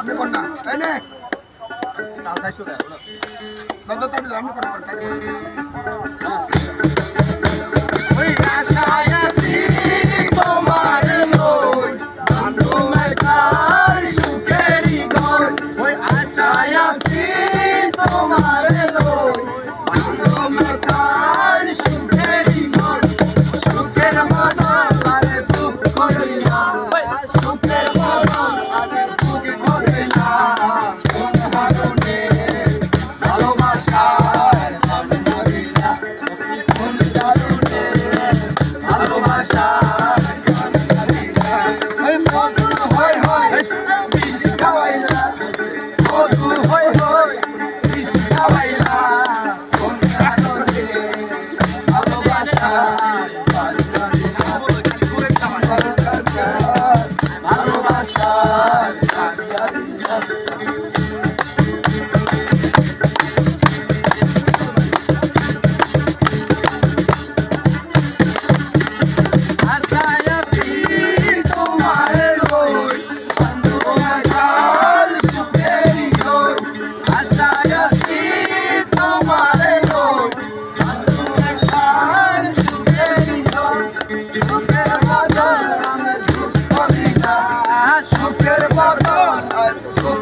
আপনি কোন না এই নে কাল যাইছো না বন্ধ তো আমি করে ওই আশায় আছি তোমার লই তোমার কার সুখেরই ঘর ওই আশায় আছি তোমার লই তোমার কার সুখেরই ঘর সুখের মতন আরে দুঃখ করিয়া সুখের মতন আরে দুঃখ করিয়া কোন হারনে ভালোবাসার নাম করিয়া কোন কারণে ভালোবাসার নাম করিয়া ওই মধু হয় হয় বিষ খাওয়াইলা মধু হয় হয় বিষ খাওয়াইলা কোন কারণে ভালোবাসার নাম করিয়া ভালোবাসার নাম করিয়া আশায় আছি তোমার লই তোমার কাল সুখেরই ঘর আশায় আছি তোমার লই তোমার কাল সুখেরই ঘর সুখের বদল আমি দুঃখ করি না সুখের বদল আর দুঃখ